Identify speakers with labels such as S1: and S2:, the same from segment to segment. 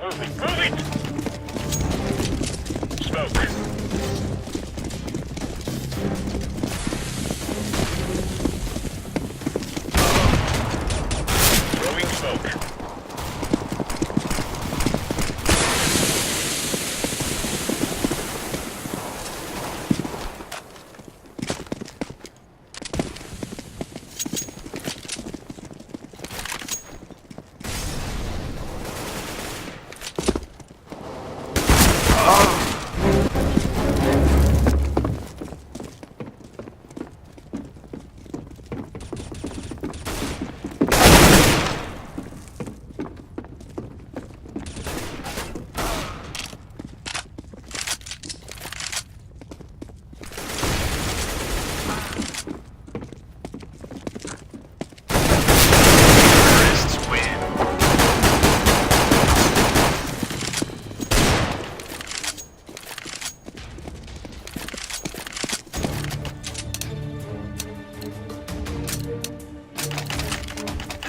S1: Move it! Move it! Smoke. Throwing smoke.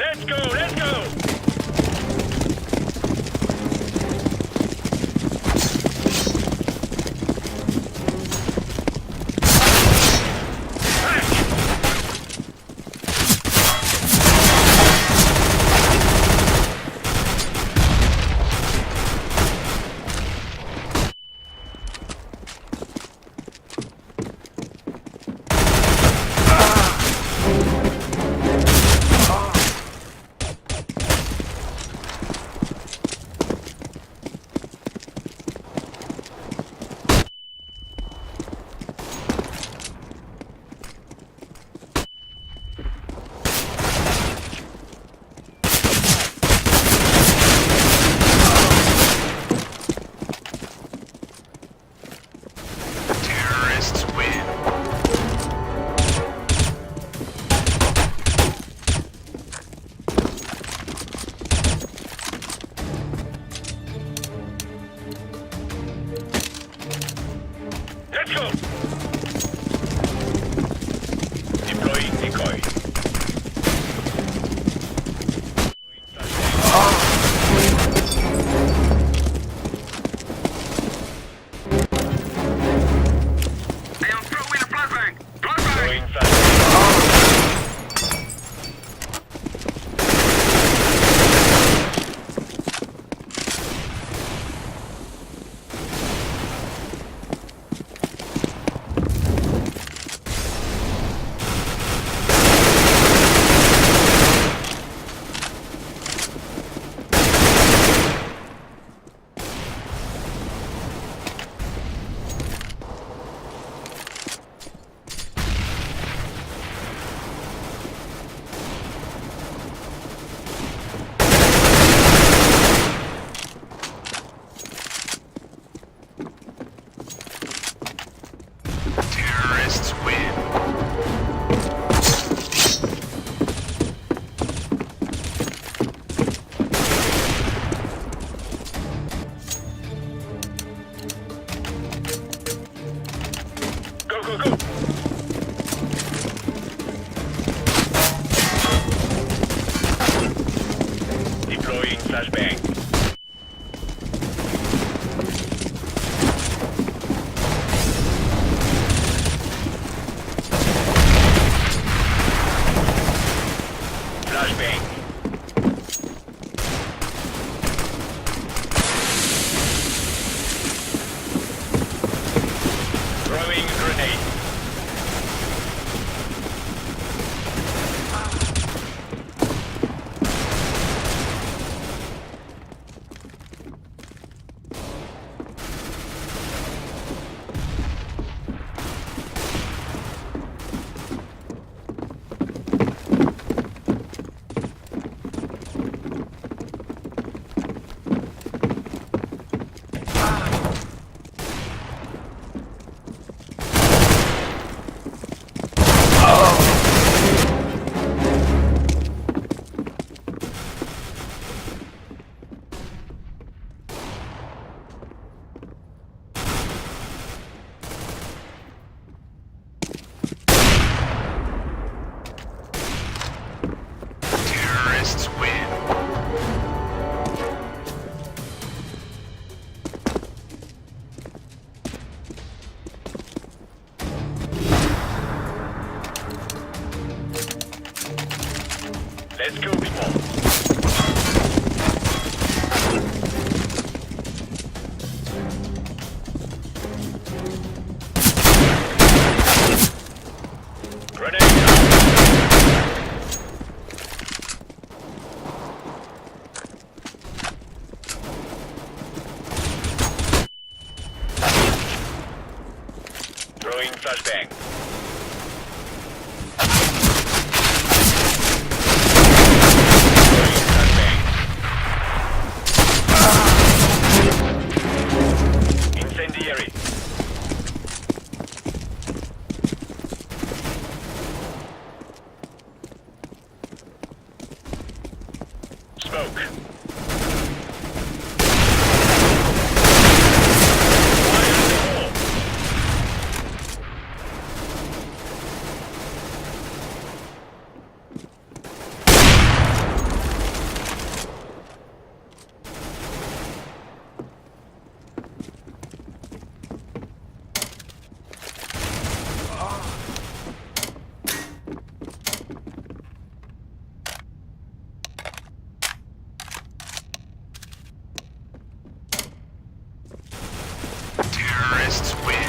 S1: Let's go! Let's go! Terrorists win. Let's go! Deploying decoy. I am throwing a flashbang! Flashbang! Throwing flashbang. Incendiary. Smoke. Terrorists win.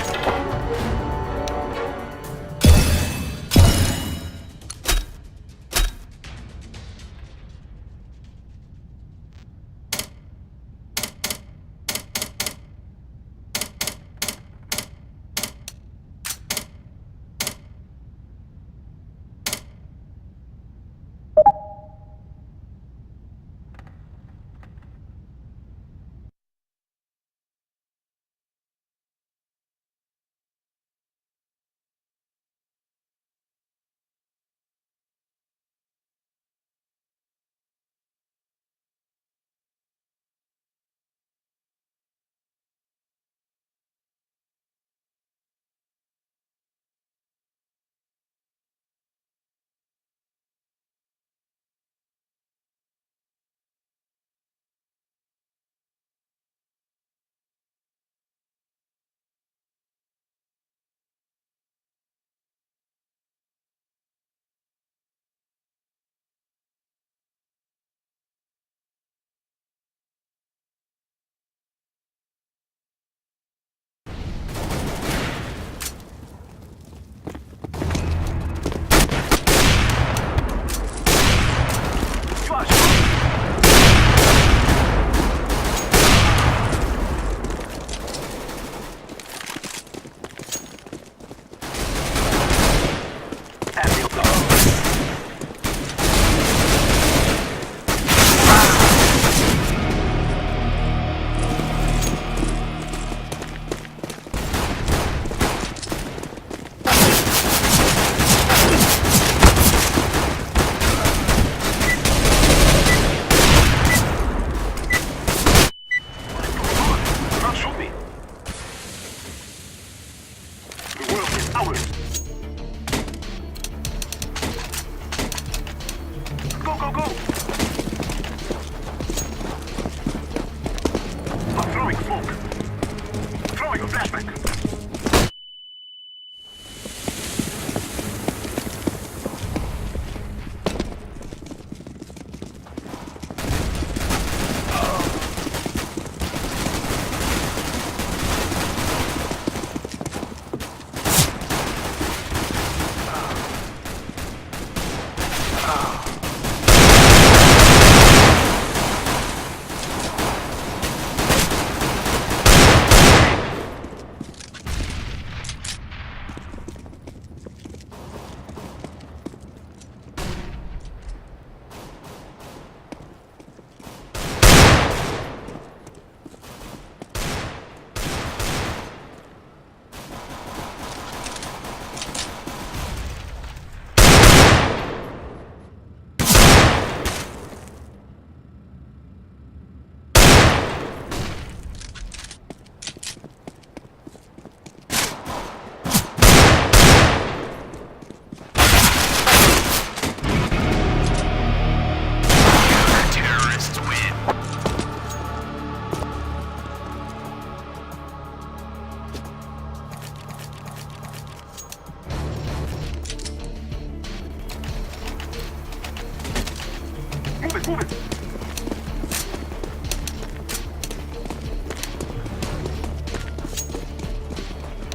S2: Move it.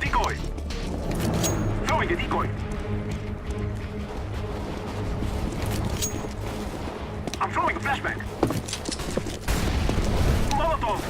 S2: Decoy. Throwing a decoy. I'm throwing a flashbang. Molotov.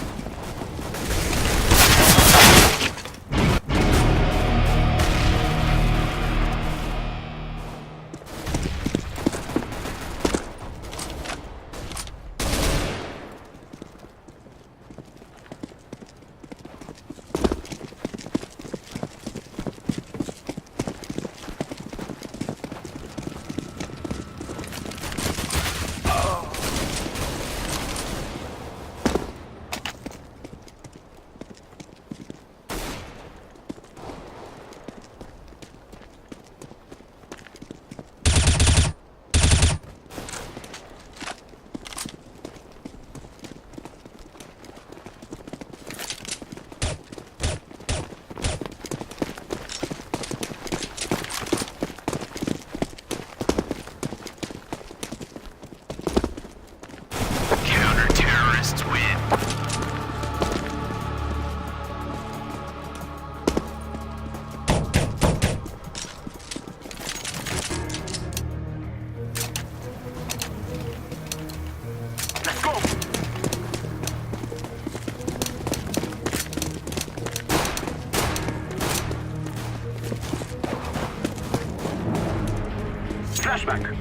S2: flashbang.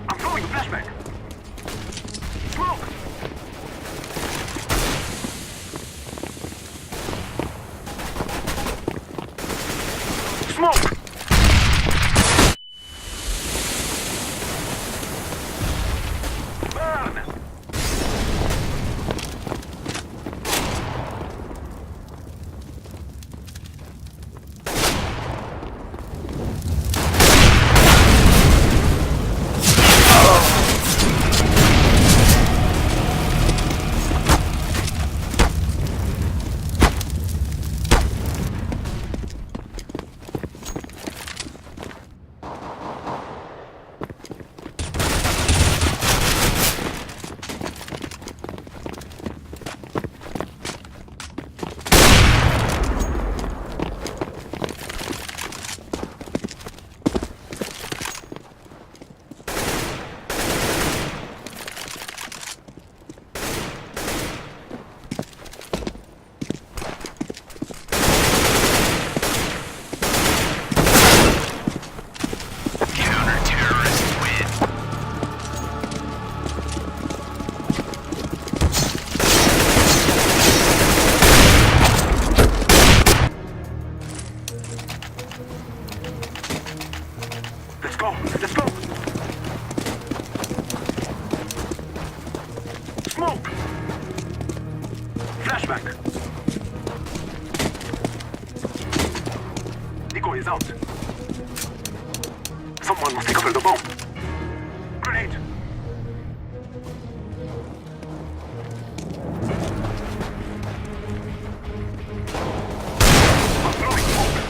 S2: I'm throwing a flashbang. Smoke! Smoke! Burn! Let's go! Let's go! Smoke! Flashback! Decoy is out. Someone must take over the bomb. Grenade! I'm throwing smoke.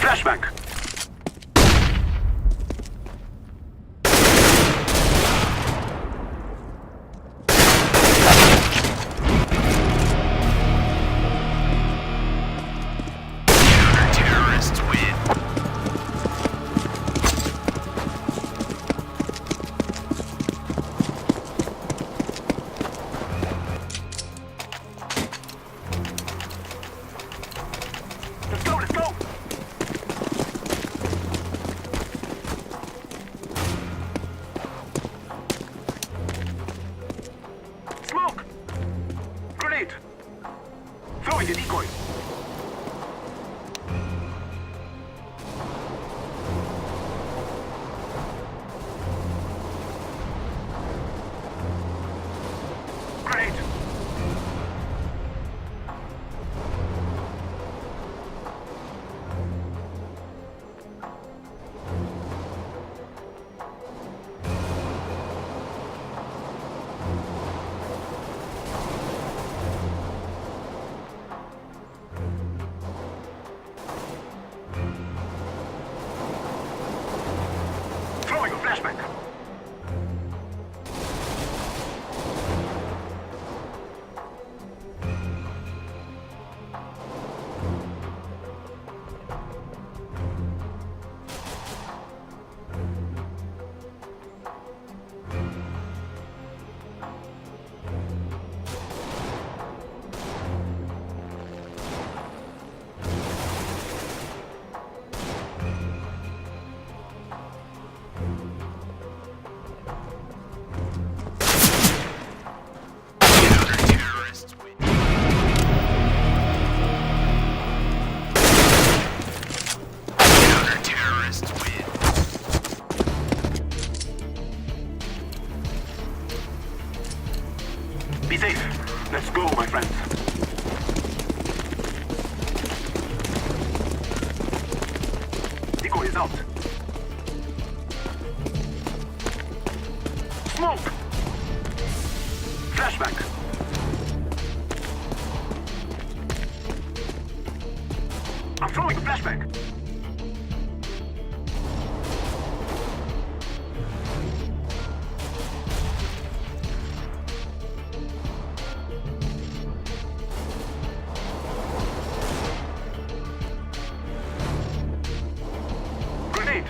S2: Flashbang!
S1: Terrorists win.
S2: Let's go! Let's go! Smoke! Grenade! Throwing a decoy! Grenade! Throwing a flashbang!
S1: Terrorists win. Be safe. Let's go, my friends. Decoy is out. Smoke! Flashback. I'm throwing a flashback. Grenade.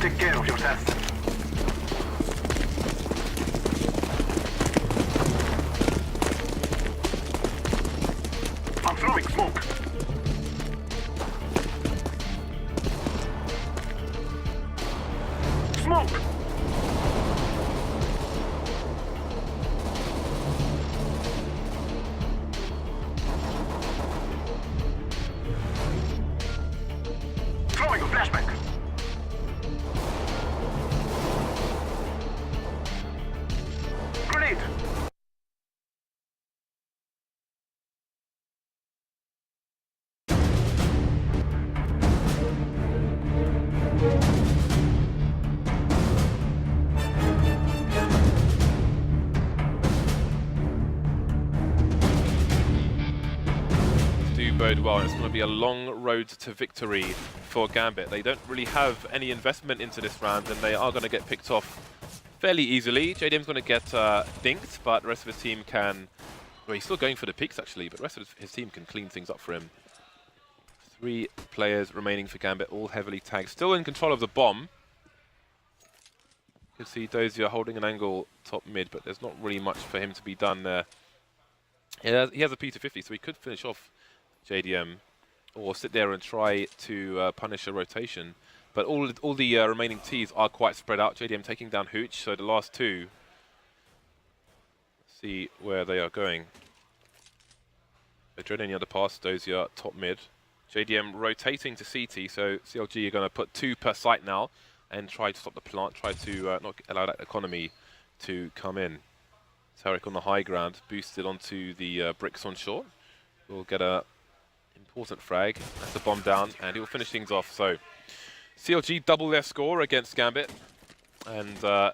S1: Take care of yourself. I'm throwing smoke. Smoke! Throwing a flashback. Grenade!
S3: Do bode well, and it's going to be a long road to victory for Gambit. They don't really have any investment into this round, and they are going to get picked off fairly easily. JDM's going to get dinked, but the rest of his team can... Well, he's still going for the peaks, actually, but the rest of his team can clean things up for him. 3 players remaining for Gambit, all heavily tagged. Still in control of the bomb. You can see Dozier holding an angle top mid, but there's not really much for him to be done there. He has a P250, so he could finish off JDM or sit there and try to punish a rotation. But all the remaining Ts are quite spread out. JDM taking down Hooch, so the last 2. Let's see where they are going. Adrenaline underpass, Dozier top mid. JDM rotating to CT, so CLG are going to put 2 per site now and try to stop the plant, try to not allow that economy to come in. Tarek on the high ground, boosted onto the bricks on shore. We'll get a important frag. That's the bomb down, and he'll finish things off. So CLG double their score against Gambit, and the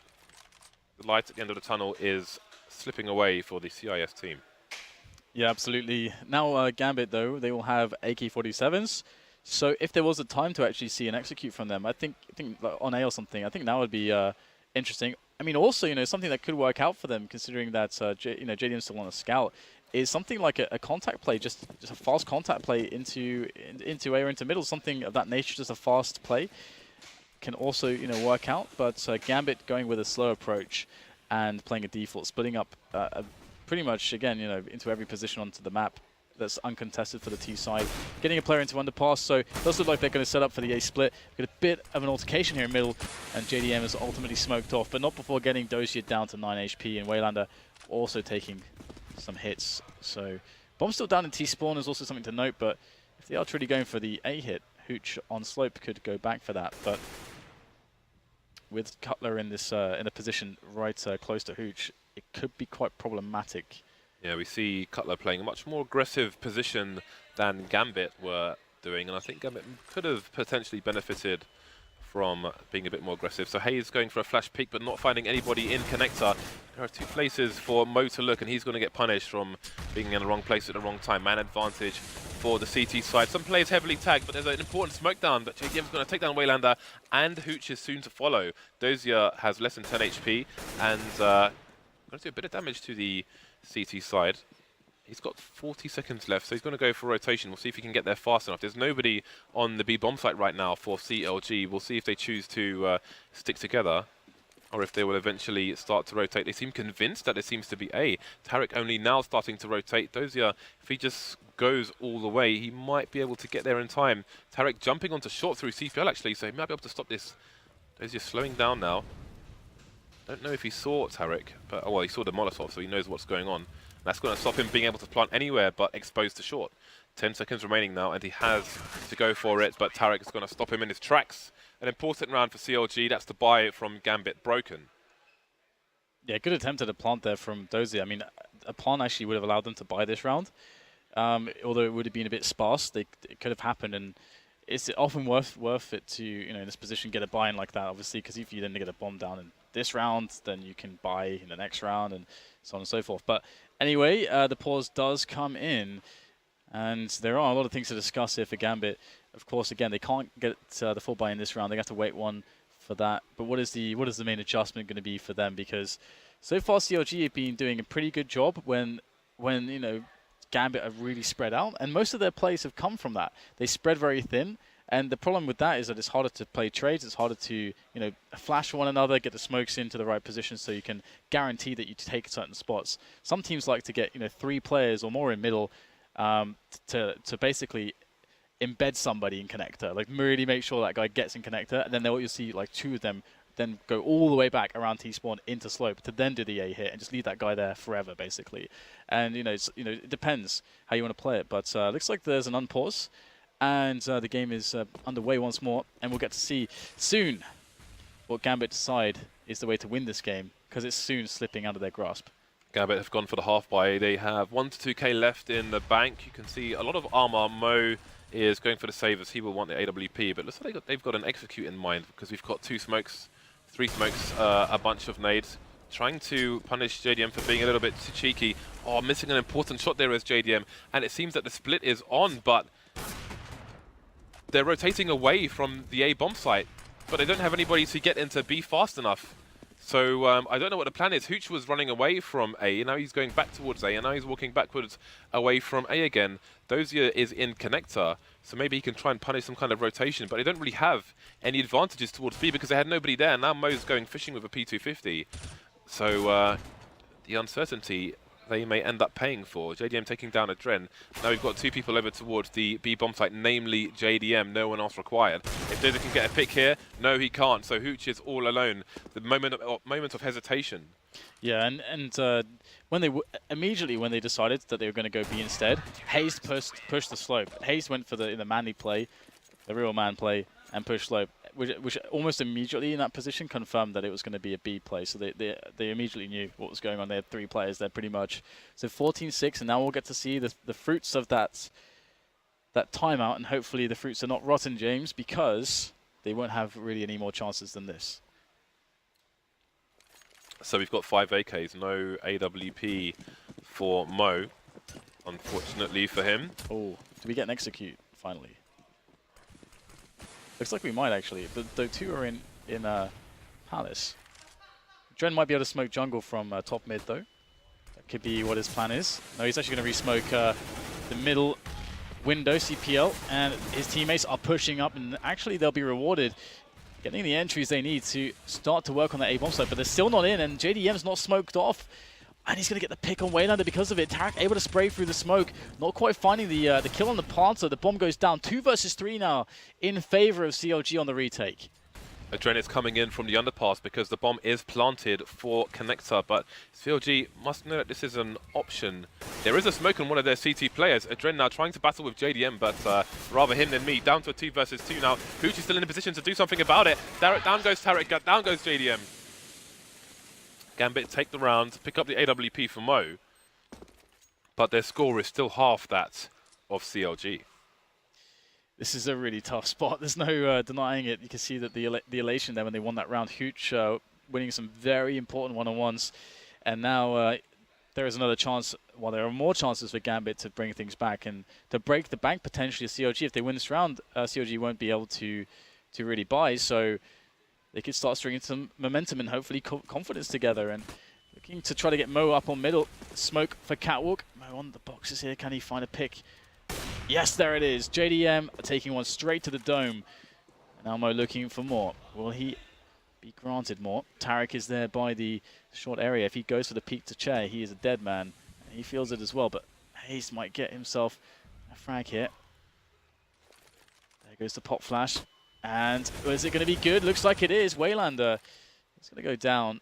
S3: light at the end of the tunnel is slipping away for the CIS team.
S4: Yeah, absolutely. Now Gambit, though, they will have AK-47s. So if there was a time to actually see an execute from them, I think like on A or something, I think that would be interesting. I mean, also, something that could work out for them, considering that JDM's still on a scout, is something like a contact play, just a fast contact play into A or into middle, something of that nature, just a fast play, can also work out. But Gambit going with a slow approach and playing a default, splitting up pretty much again, into every position onto the map that's uncontested for the T side, getting a player into underpass. So it does look like they're going to set up for the A split. Get a bit of an altercation here in middle, and JDM is ultimately smoked off, but not before getting Dozier down to 9 HP, and Waylander also taking some hits. So bomb still down in T spawn is also something to note, but if they are truly going for the A hit, Hooch on slope could go back for that. But with Cutler in this in a position right close to Hooch, it could be quite problematic.
S3: Yeah, we see Cutler playing a much more aggressive position than Gambit were doing, and I think Gambit could have potentially benefited from being a bit more aggressive. So Hayes going for a flash peek, but not finding anybody in connector. There are 2 places for Mo to look, and he's going to get punished from being in the wrong place at the wrong time. Man advantage for the CT side. Some players heavily tagged, but there's an important smoke down that JDM's going to take down Waylander, and Hooch is soon to follow. Dozier has less than 10 HP, and going to do a bit of damage to the CT side. He's got 40 seconds left, so he's going to go for rotation. We'll see if he can get there fast enough. There's nobody on the B bomb site right now for CLG. We'll see if they choose to stick together, or if they will eventually start to rotate. They seem convinced that it seems to be A. Tarek only now starting to rotate. Dozier, if he just goes all the way, he might be able to get there in time. Tarek jumping onto short through CPL actually, so he might be able to stop this. Dozier slowing down now. Don't know if he saw Tarek, but well, he saw the Molotov, so he knows what's going on. That's going to stop him being able to plant anywhere but exposed to short. 10 seconds remaining now, and he has to go for it, but Tarek is going to stop him in his tracks. An important round for CLG. That's the buy from Gambit broken.
S4: Yeah, good attempt at a plant there from Dozier. I mean, a plant actually would have allowed them to buy this round. Although it would have been a bit sparse, it could have happened, and it's often worth it to, you know, in this position get a buy-in like that, obviously, because if you then get a bomb down in this round, then you can buy in the next round, and so on and so forth. But anyway, the pause does come in, and there are a lot of things to discuss here for Gambit. Of course, again, they can't get the full buy in this round. They have to wait one for that. But what is the main adjustment going to be for them? Because so far, CLG have been doing a pretty good job when you know, Gambit are really spread out, and most of their plays have come from that. They spread very thin, and the problem with that is that it's harder to play trades. It's harder to, you know, flash one another, get the smokes into the right position, so you can guarantee that you take certain spots. Some teams like to get, you know, 3 players or more in middle to basically embed somebody in connector, like really make sure that guy gets in connector, and then you'll see like 2 of them then go all the way back around T-spawn into slope to then do the A hit and just leave that guy there forever, basically. And it depends how you want to play it. But looks like there's an unpause, and the game is underway once more, and we'll get to see soon what Gambit decide is the way to win this game, because it's soon slipping out of their grasp.
S3: Gambit have gone for the half buy. They have 1 to 2k left in the bank. You can see a lot of armor. Mo is going for the save as he will want the AWP, but looks like they've got an execute in mind, because we've got 2 smokes. 3 smokes, a bunch of nades, trying to punish JDM for being a little bit too cheeky. Oh, missing an important shot there as JDM, and it seems that the split is on, but they're rotating away from the A bomb site, but they don't have anybody to get into B fast enough. So I don't know what the plan is. Hooch was running away from A, and now he's going back towards A, and now he's walking backwards away from A again. Dozier is in connector, so maybe he can try and punish some kind of rotation, but they don't really have any advantages towards B because they had nobody there. Now Mo's going fishing with a P250. So the uncertainty they may end up paying for. JDM taking down a Dren. Now we've got 2 people over towards the B bomb site, namely JDM, no one else required. If Dozier can get a pick here, no he can't, so Hooch is all alone. The moment of hesitation. Yeah,
S4: and when they immediately when they decided that they were going to go B instead, Hayes pushed the slope. Hayes went for the manly play, the real man play, and pushed slope, which almost immediately in that position confirmed that it was going to be a B play. So they immediately knew what was going on. They had 3 players there pretty much. So 14-6, and now we'll get to see the fruits of that timeout, and hopefully the fruits are not rotten, James, because they won't have really any more chances than this.
S3: So we've got 5 AKs, no AWP for Mo, unfortunately for him.
S4: Oh, do we get an execute finally? Looks like we might actually, but the 2 are in Palace. Dren might be able to smoke jungle from top mid though. That could be what his plan is. No, he's actually going to re-smoke the middle window, CPL, and his teammates are pushing up, and actually they'll be rewarded getting the entries they need to start to work on that A bomb site, but they're still not in, and JDM's not smoked off. And he's going to get the pick on Waylander because of it. Tarek able to spray through the smoke, not quite finding the kill on the planter. The bomb goes down. 2 versus 3 now in favor of CLG on the retake.
S3: Adren is coming in from the underpass because the bomb is planted for Connector, but CLG must know that this is an option. There is a smoke on one of their CT players. Adren now trying to battle with JDM, but rather him than me. Down to a 2 versus 2 now. Hooch is still in a position to do something about it. Down goes Tarek, down goes JDM. Gambit take the round, pick up the AWP for Mo, but their score is still half that of CLG.
S4: This is a really tough spot. There's no denying it. You can see that the elation there when they won that round. Hooch winning some very important one-on-ones. And now there is another chance, well, there are more chances for Gambit to bring things back and to break the bank potentially of CLG. If they win this round, CLG won't be able to really buy. So they could start stringing some momentum and hopefully confidence together. And looking to try to get Mo up on middle. Smoke for Catwalk. Mo on the boxes here. Can he find a pick? Yes, there it is. JDM taking one straight to the dome. And now Mo looking for more. Will he be granted more? Tarek is there by the short area. If he goes for the peek to Che, he is a dead man. And he feels it as well, but Hayes might get himself a frag here. There goes the pop flash. And is it going to be good? Looks like it is. Waylander is going to go down.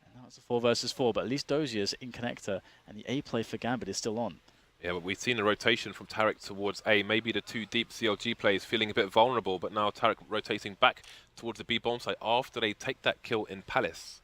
S4: And now it's a 4 versus 4, but at least Dozier's in connector. And the A play for Gambit is still on.
S3: Yeah, but we've seen a rotation from Tarek towards A. Maybe the 2 deep CLG players feeling a bit vulnerable, but now Tarek rotating back towards the B bomb site after they take that kill in Palace.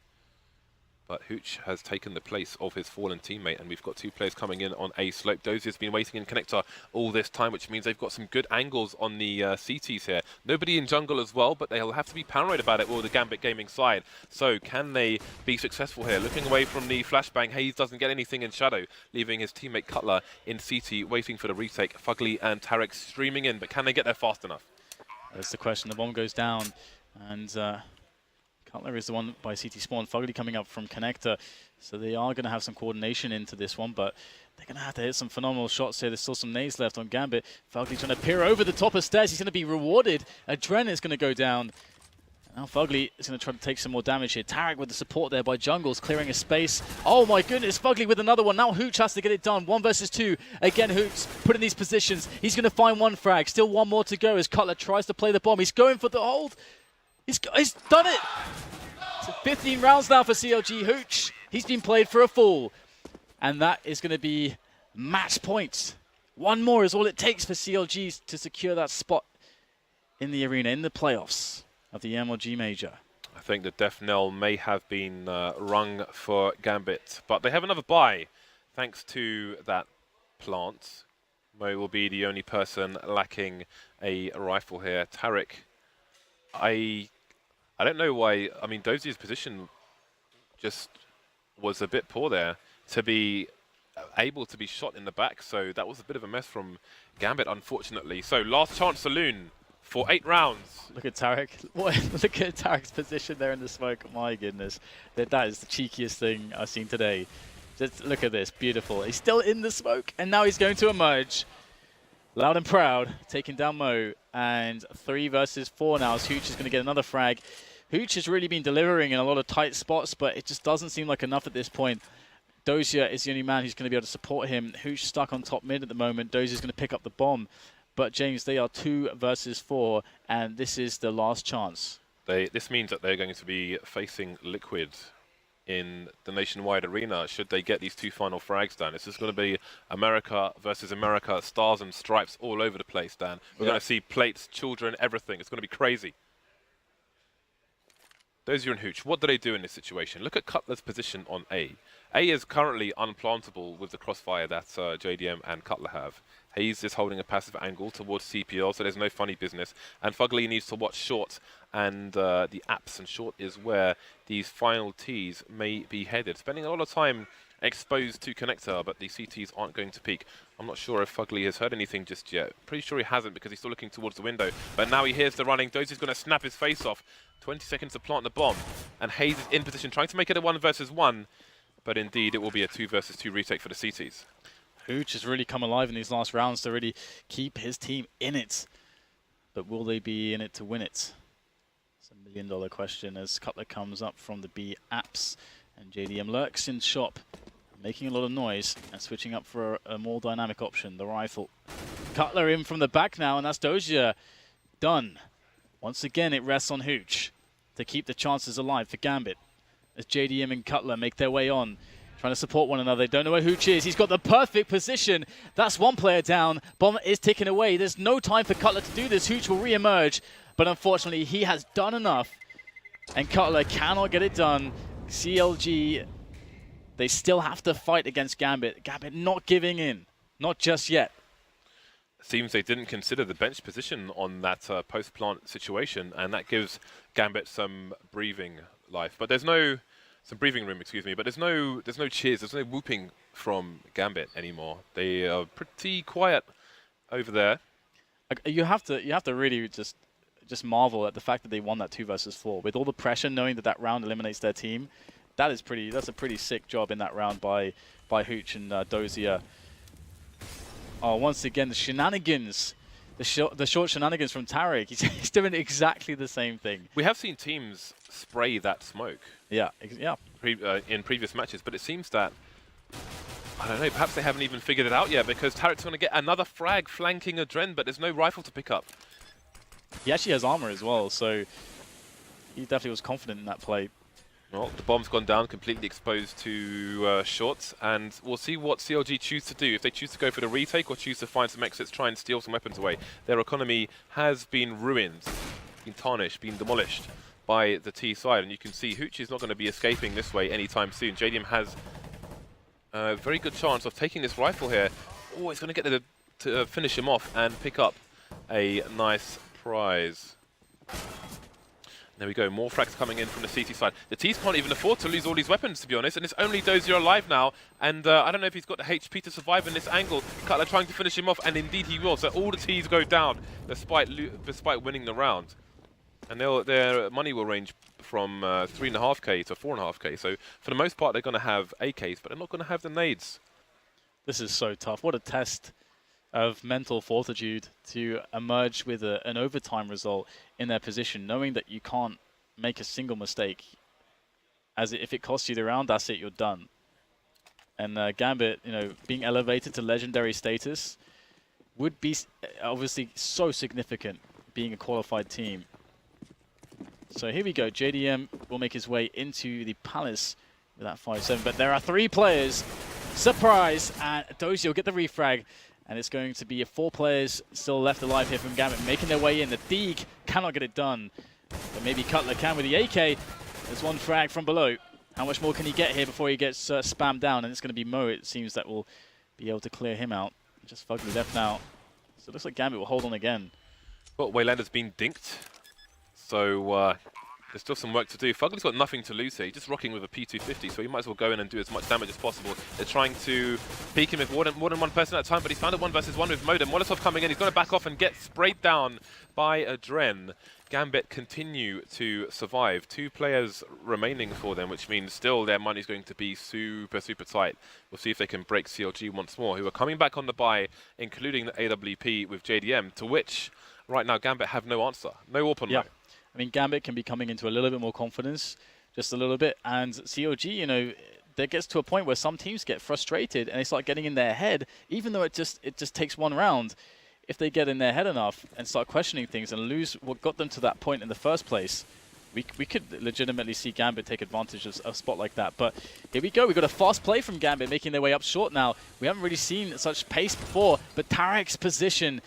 S3: But Hooch has taken the place of his fallen teammate, and we've got 2 players coming in on A slope. Dozier's been waiting in connector all this time, which means they've got some good angles on the CTs here. Nobody in jungle as well, but they'll have to be paranoid about it with the Gambit Gaming side. So can they be successful here? Looking away from the flashbang, Hayes doesn't get anything in shadow, leaving his teammate Cutler in CT waiting for the retake. Fugly and Tarek streaming in, but can they get there fast enough?
S4: That's the question. The bomb goes down, and Cutler is the one by CT spawn. Fugly coming up from connector, so they are going to have some coordination into this one, but they're going to have to hit some phenomenal shots here. There's still some nades left on Gambit. Fugly trying to peer over the top of stairs. He's going to be rewarded. Adren is going to go down. Now Fugly is going to try to take some more damage here. Tarek with the support there by Jungles, clearing a space. Oh my goodness, Fugly with another one. Now Hooch has to get it done. 1 versus 2. Again, Hooch put in these positions. He's going to find 1 frag. Still 1 more to go as Cutler tries to play the bomb. He's going for the hold. He's done it! So 15 rounds now for CLG. Hooch, he's been played for a fool. And that is going to be match points. 1 more is all it takes for CLG to secure that spot in the arena, in the playoffs of the MLG Major.
S3: I think the death knell may have been rung for Gambit, but they have another buy thanks to that plant. Mo will be the only person lacking a rifle here. Tarek, I don't know why. I mean, Dozier's position just was a bit poor there to be able to be shot in the back. So that was a bit of a mess from Gambit, unfortunately. So last chance saloon for 8 rounds.
S4: Look at Tarek. Look at Tarek's position there in the smoke. My goodness. That is the cheekiest thing I've seen today. Just look at this. Beautiful. He's still in the smoke, and now he's going to emerge. Loud and proud, taking down Mo. And 3 versus 4 now as Hooch is going to get another frag. Hooch has really been delivering in a lot of tight spots, but it just doesn't seem like enough at this point. Dozier is the only man who's going to be able to support him. Hooch stuck on top mid at the moment. Dozier's going to pick up the bomb. But James, they are 2 versus 4, and this is the last chance.
S3: This means that they're going to be facing Liquid in the nationwide arena should they get these 2 final frags down. This is going to be America versus America, stars and stripes all over the place, Dan. We're going to see plates, children, everything. It's going to be crazy. Dozier and Hooch, what do they do in this situation? Look at Cutler's position on A. A is currently unplantable with the crossfire that JDM and Cutler have. Hayes is holding a passive angle towards CPL, so there's no funny business. And Fugly needs to watch short, and the apps, and short is where these final Ts may be headed. Spending a lot of time exposed to connector, but the CTs aren't going to peek. I'm not sure if Fugly has heard anything just yet. Pretty sure he hasn't because he's still looking towards the window. But now he hears the running. Dozier's going to snap his face off. 20 seconds to plant the bomb. And Hayes is in position, trying to make it a 1 versus 1. But indeed, it will be a 2 versus 2 retake for the CTs.
S4: Hooch has really come alive in these last rounds to really keep his team in it. But will they be in it to win it? It's a $1 million question as Cutler comes up from the B apps. And JDM lurks in shop, making a lot of noise and switching up for a more dynamic option, the rifle. Cutler in from the back now, and that's Dozier. Done. Once again, it rests on Hooch. to keep the chances alive for Gambit. As JDM and Cutler make their way on, trying to support one another. They don't know where Hooch is. He's got the perfect position. That's one player down. Bomb is ticking away. There's no time for Cutler to do this. Hooch will re-emerge, but unfortunately he has done enough, and Cutler cannot get it done. CLG, they still have to fight against Gambit. Gambit not giving in, not just yet.
S3: Seems they didn't consider the bench position on that post-plant situation, and that gives Gambit some breathing life. But there's no some breathing room, excuse me. But there's no cheers, there's no whooping from Gambit anymore. They are pretty quiet over there.
S4: You have to really just marvel at the fact that they won that 2 versus 4 with all the pressure, knowing that round eliminates their team. That's a pretty sick job in that round by Hooch and Dozier. Oh, once again, the shenanigans, the short shenanigans from Tarek. He's doing exactly the same thing.
S3: We have seen teams spray that smoke.
S4: Yeah.
S3: In previous matches, but it seems that, I don't know, perhaps they haven't even figured it out yet, because Tarek's going to get another frag flanking Adren, but there's no rifle to pick up.
S4: He actually has armor as well, so he definitely was confident in that play.
S3: Well, the bomb's gone down, completely exposed to shorts, and we'll see what CLG choose to do. If they choose to go for the retake or choose to find some exits, try and steal some weapons away. Their economy has been ruined, been tarnished, been demolished by the T side, and you can see Hooch is not going to be escaping this way anytime soon. JDM has a very good chance of taking this rifle here. Oh, he's going to get to finish him off and pick up a nice prize. There we go, more frags coming in from the CT side. The T's can't even afford to lose all these weapons, to be honest, and it's only Dozier alive now, and I don't know if he's got the HP to survive in this angle. Cutler trying to finish him off, and indeed he will, so all the T's go down despite winning the round. And their money will range from 3.5k to 4.5k, so for the most part they're going to have AKs, but they're not going to have the nades.
S4: This is so tough. What a test of mental fortitude to emerge with an overtime result in their position, knowing that you can't make a single mistake. As if it costs you the round, that's it, you're done. And Gambit, being elevated to legendary status would be obviously so significant, being a qualified team. So here we go. JDM will make his way into the Palace with that 5-7, but there are 3 players. Surprise! And Dozier will get the refrag. And it's going to be 4 players still left alive here from Gambit, making their way in. The Deeg cannot get it done, but maybe Cutler can with the AK. There's 1 frag from below. How much more can he get here before he gets spammed down? And it's going to be Mo, it seems, that will be able to clear him out. Just Fugly left now. So it looks like Gambit will hold on again.
S3: Well, Waylander's been dinked, so there's still some work to do. Fugly's got nothing to lose here. He's just rocking with a P250, so he might as well go in and do as much damage as possible. They're trying to peek him with more than 1 person at a time, but he's found a 1 versus 1 with Modem. Molotov coming in. He's going to back off and get sprayed down by Adren. Gambit continue to survive. 2 players remaining for them, which means still their money's going to be super, super tight. We'll see if they can break CLG once more, who are coming back on the buy, including the AWP with JDM, to which right now Gambit have no answer. No AWP on low.
S4: I mean, Gambit can be coming into a little bit more confidence, just a little bit, and CLG, there gets to a point where some teams get frustrated and they start getting in their head, even though it just takes 1 round. If they get in their head enough and start questioning things and lose what got them to that point in the first place, we could legitimately see Gambit take advantage of a spot like that. But here we go. We've got a fast play from Gambit making their way up short now. We haven't really seen such pace before, but Tarek's position,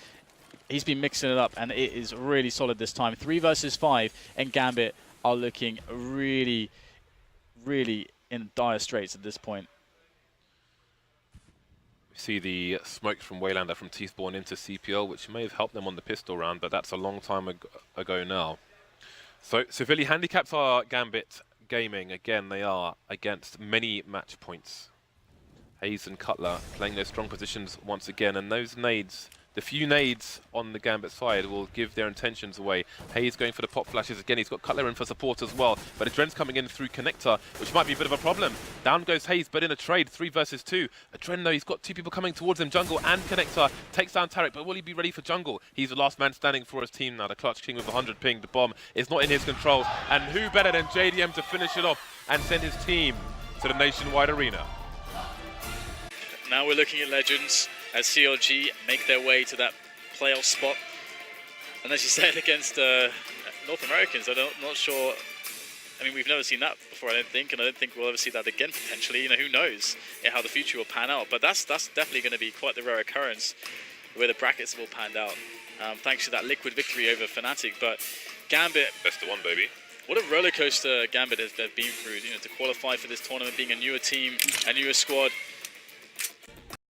S4: he's been mixing it up, and it is really solid this time. 3 versus 5, and Gambit are looking really, really in dire straits at this point.
S3: We see the smoke from Waylander from T-Spawn into CPL, which may have helped them on the pistol round, but that's a long time ago now. So severely handicapped are Gambit Gaming. Again, they are against many match points. Hayes and Cutler playing their strong positions once again, and those nades, the few nades on the Gambit side, will give their intentions away. Hayes going for the pop flashes again. He's got Cutler in for support as well, but Adren's coming in through Connector, which might be a bit of a problem. Down goes Hayes, but in a trade, 3 versus 2. Adren, though, he's got 2 people coming towards him. Jungle and Connector takes down Tarek, but will he be ready for Jungle? He's the last man standing for his team now. The Clutch King with 100 ping. The bomb is not in his control, and who better than JDM to finish it off and send his team to the nationwide arena?
S4: Now we're looking at Legends as CLG make their way to that playoff spot. And as you said, against North Americans, I'm not sure I mean, we've never seen that before, I don't think, and I don't think we'll ever see that again, potentially. You know, who knows how the future will pan out. But that's definitely going to be quite the rare occurrence where the brackets have all panned out, thanks to that liquid victory over Fnatic. But Gambit,
S3: Best of one, baby.
S4: what a roller coaster Gambit has been through, you know, to qualify for this tournament, being a newer team, a newer squad.